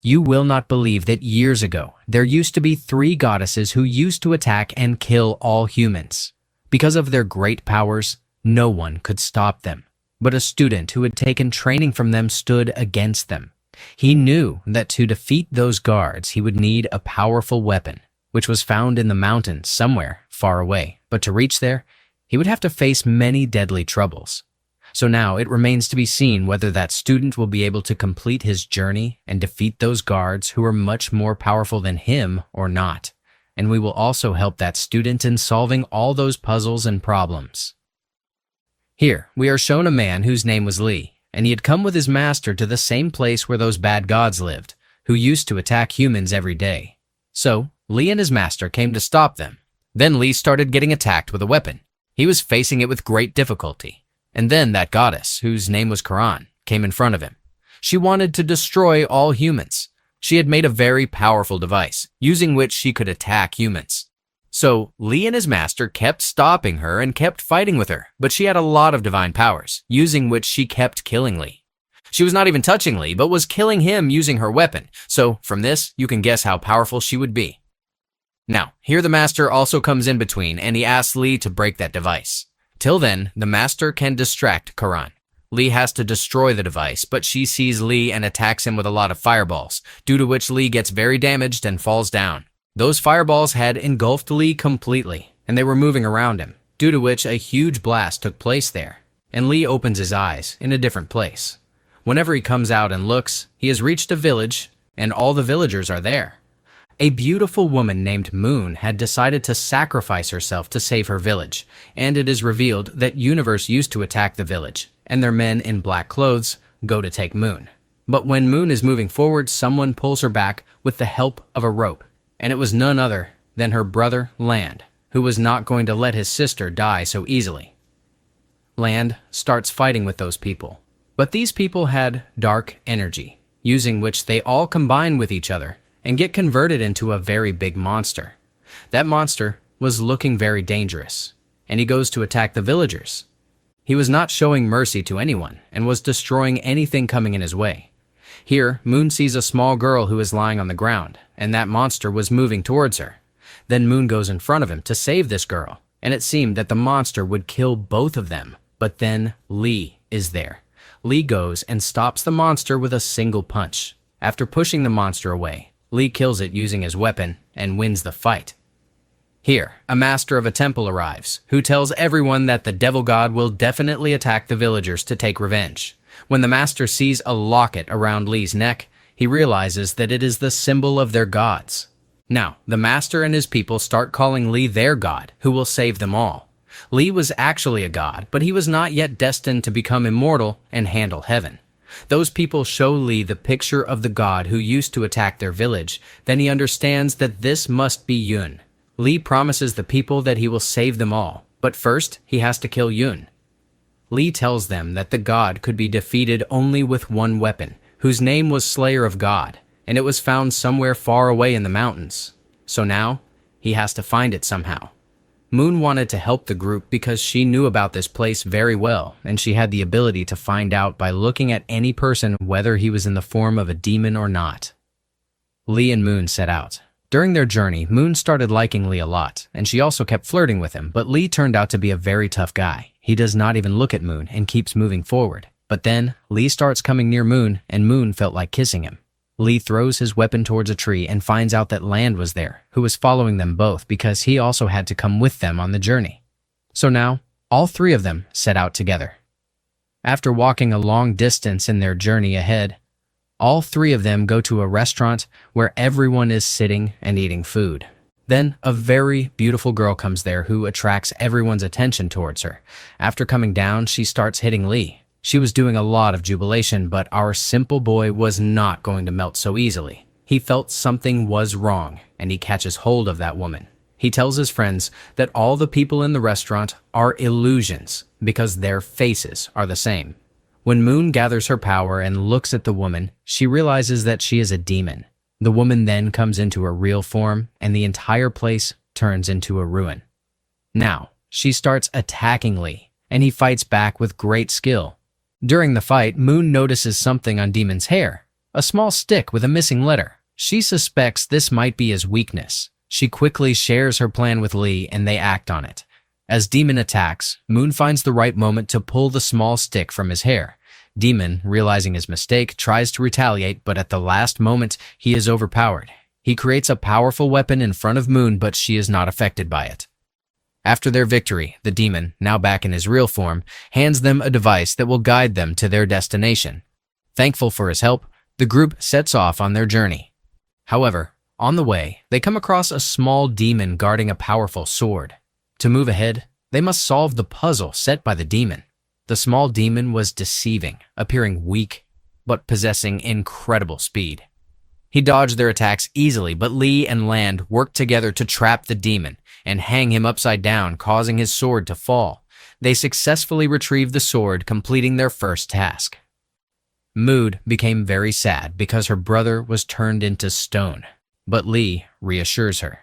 You will not believe that years ago, there used to be three goddesses who used to attack and kill all humans. Because of their great powers, no one could stop them. But a student who had taken training from them stood against them. He knew that to defeat those guards, he would need a powerful weapon, which was found in the mountains somewhere far away. But to reach there, he would have to face many deadly troubles. So now it remains to be seen whether that student will be able to complete his journey and defeat those guards who are much more powerful than him or not. And we will also help that student in solving all those puzzles and problems. Here, we are shown a man whose name was Lee, and he had come with his master to the same place where those bad gods lived, who used to attack humans every day. So, Lee and his master came to stop them. Then Lee started getting attacked with a weapon. He was facing it with great difficulty. And then that goddess, whose name was Quran, came in front of him. She wanted to destroy all humans. She had made a very powerful device, using which she could attack humans. So Lee and his master kept stopping her and kept fighting with her, but she had a lot of divine powers, using which she kept killing Lee. She was not even touching Lee, but was killing him using her weapon, so from this, you can guess how powerful she would be. Now, here the master also comes in between, and he asks Lee to break that device. Till then, the master can distract Quran. Lee has to destroy the device, but she sees Lee and attacks him with a lot of fireballs, due to which Lee gets very damaged and falls down. Those fireballs had engulfed Lee completely, and they were moving around him, due to which a huge blast took place there, and Lee opens his eyes in a different place. Whenever he comes out and looks, he has reached a village, and all the villagers are there. A beautiful woman named Moon had decided to sacrifice herself to save her village, and it is revealed that Universe used to attack the village, and their men in black clothes go to take Moon. But when Moon is moving forward, someone pulls her back with the help of a rope, and it was none other than her brother Land, who was not going to let his sister die so easily. Land starts fighting with those people, but these people had dark energy, using which they all combine with each other and get converted into a very big monster. That monster was looking very dangerous, and he goes to attack the villagers. He was not showing mercy to anyone and was destroying anything coming in his way. Here, Moon sees a small girl who is lying on the ground, and that monster was moving towards her. Then Moon goes in front of him to save this girl, and it seemed that the monster would kill both of them. But then Lee is there. Lee goes and stops the monster with a single punch. After pushing the monster away, Lee kills it using his weapon and wins the fight. Here, a master of a temple arrives, who tells everyone that the devil god will definitely attack the villagers to take revenge. When the master sees a locket around Lee's neck, he realizes that it is the symbol of their gods. Now, the master and his people start calling Lee their god, who will save them all. Lee was actually a god, but he was not yet destined to become immortal and handle heaven. Those people show Lee the picture of the god who used to attack their village. Then he understands that this must be Yun. Lee promises the people that he will save them all, but first he has to kill Yun. Lee tells them that the god could be defeated only with one weapon, whose name was Slayer of God, and it was found somewhere far away in the mountains. So now, he has to find it somehow. Moon wanted to help the group because she knew about this place very well, and she had the ability to find out by looking at any person whether he was in the form of a demon or not. Lee and Moon set out. During their journey, Moon started liking Lee a lot, and she also kept flirting with him, but Lee turned out to be a very tough guy. He does not even look at Moon and keeps moving forward. But then, Lee starts coming near Moon, and Moon felt like kissing him. Lee throws his weapon towards a tree and finds out that Land was there, who was following them both because he also had to come with them on the journey. So now, all three of them set out together. After walking a long distance in their journey ahead, all three of them go to a restaurant where everyone is sitting and eating food. Then, a very beautiful girl comes there who attracts everyone's attention towards her. After coming down, she starts hitting Lee. She was doing a lot of jubilation, but our simple boy was not going to melt so easily. He felt something was wrong, and he catches hold of that woman. He tells his friends that all the people in the restaurant are illusions because their faces are the same. When Moon gathers her power and looks at the woman, she realizes that she is a demon. The woman then comes into her real form, and the entire place turns into a ruin. Now, she starts attacking Lee, and he fights back with great skill. During the fight, Moon notices something on Demon's hair, a small stick with a missing letter. She suspects this might be his weakness. She quickly shares her plan with Lee and they act on it. As Demon attacks, Moon finds the right moment to pull the small stick from his hair. Demon, realizing his mistake, tries to retaliate, but at the last moment, he is overpowered. He creates a powerful weapon in front of Moon, but she is not affected by it. After their victory, the demon, now back in his real form, hands them a device that will guide them to their destination. Thankful for his help, the group sets off on their journey. However, on the way, they come across a small demon guarding a powerful sword. To move ahead, they must solve the puzzle set by the demon. The small demon was deceiving, appearing weak, but possessing incredible speed. He dodged their attacks easily, but Lee and Land worked together to trap the demon and hang him upside down, causing his sword to fall. They successfully retrieved the sword, completing their first task. Mood became very sad because her brother was turned into stone, but Lee reassures her.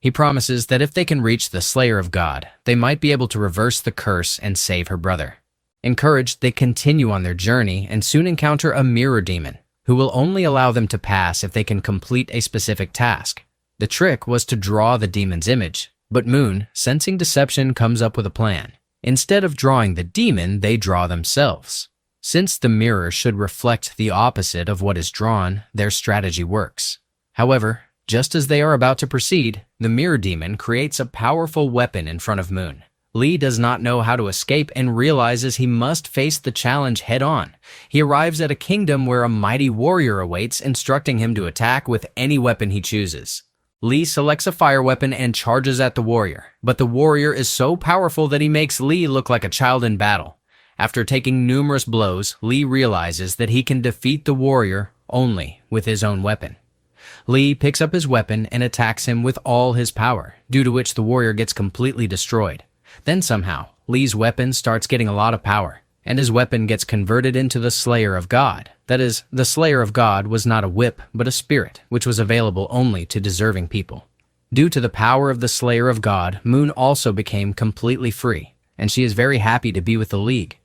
He promises that if they can reach the Slayer of God, they might be able to reverse the curse and save her brother. Encouraged, they continue on their journey and soon encounter a mirror demon, who will only allow them to pass if they can complete a specific task. The trick was to draw the demon's image, but Moon, sensing deception, comes up with a plan. Instead of drawing the demon, they draw themselves. Since the mirror should reflect the opposite of what is drawn, their strategy works. However, just as they are about to proceed, the mirror demon creates a powerful weapon in front of Moon. Lee does not know how to escape and realizes he must face the challenge head-on. He arrives at a kingdom where a mighty warrior awaits, instructing him to attack with any weapon he chooses. Lee selects a fire weapon and charges at the warrior, but the warrior is so powerful that he makes Lee look like a child in battle. After taking numerous blows, Lee realizes that he can defeat the warrior only with his own weapon. Lee picks up his weapon and attacks him with all his power, due to which the warrior gets completely destroyed. Then somehow, Lee's weapon starts getting a lot of power, and his weapon gets converted into the Slayer of God. That is, the Slayer of God was not a whip, but a spirit, which was available only to deserving people. Due to the power of the Slayer of God, Moon also became completely free, and she is very happy to be with the League.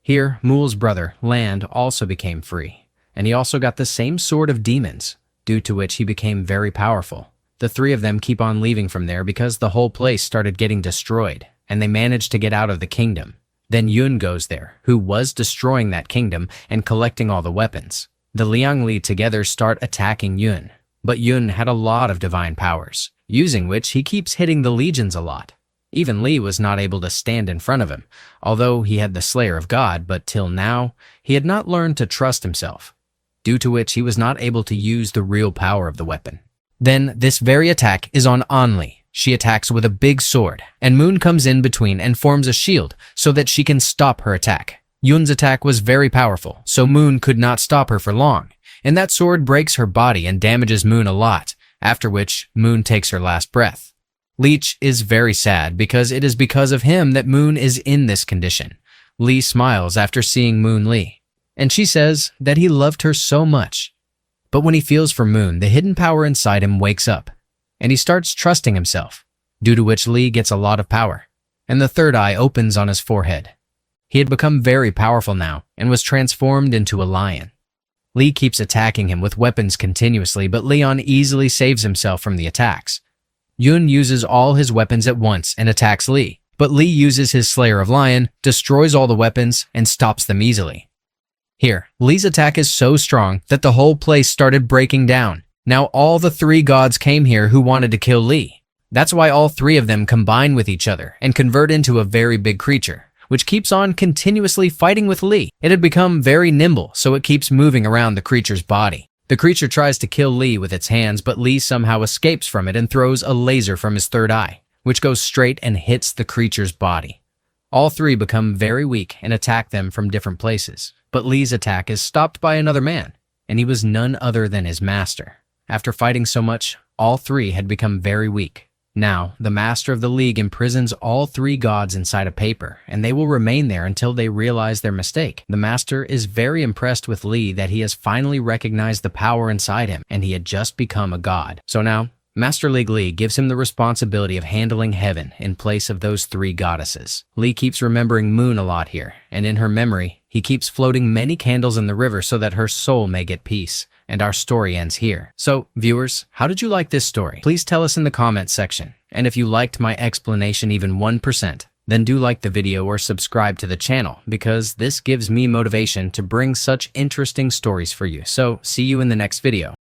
Here, Mool's brother, Land, also became free, and he also got the same sword of demons, due to which he became very powerful. The three of them keep on leaving from there because the whole place started getting destroyed, and they managed to get out of the kingdom. Then Yun goes there, who was destroying that kingdom and collecting all the weapons. The Liangli together start attacking Yun, but Yun had a lot of divine powers, using which he keeps hitting the legions a lot. Even Lee was not able to stand in front of him, although he had the Slayer of God, but till now, he had not learned to trust himself, due to which he was not able to use the real power of the weapon. Then this very attack is on Anli. She attacks with a big sword, and Moon comes in between and forms a shield so that she can stop her attack. Yun's attack was very powerful, so Moon could not stop her for long, and that sword breaks her body and damages Moon a lot, after which Moon takes her last breath. Leech is very sad because it is because of him that Moon is in this condition. Lee smiles after seeing Moon Lee, and she says that he loved her so much. But when he feels for Moon, the hidden power inside him wakes up, and he starts trusting himself, due to which Lee gets a lot of power, and the third eye opens on his forehead. He had become very powerful now and was transformed into a lion. Lee keeps attacking him with weapons continuously, but Leon easily saves himself from the attacks. Yun uses all his weapons at once and attacks Lee, but Lee uses his Slayer of Lion, destroys all the weapons, and stops them easily. Here, Lee's attack is so strong that the whole place started breaking down. Now all the three gods came here who wanted to kill Lee. That's why all three of them combine with each other and convert into a very big creature, which keeps on continuously fighting with Lee. It had become very nimble, so it keeps moving around the creature's body. The creature tries to kill Lee with its hands, but Lee somehow escapes from it and throws a laser from his third eye, which goes straight and hits the creature's body. All three become very weak and attack them from different places, but Lee's attack is stopped by another man, and he was none other than his master. After fighting so much, all three had become very weak. Now, the master of the League imprisons all three gods inside a paper, and they will remain there until they realize their mistake. The master is very impressed with Lee that he has finally recognized the power inside him, and he had just become a god. So now, Master League Lee gives him the responsibility of handling heaven in place of those three goddesses. Lee keeps remembering Moon a lot here, and in her memory, he keeps floating many candles in the river so that her soul may get peace. and our story ends here. So, viewers, how did you like this story? Please tell us in the comments section. And if you liked my explanation even 1%, then do like the video or subscribe to the channel, because this gives me motivation to bring such interesting stories for you. So, see you in the next video.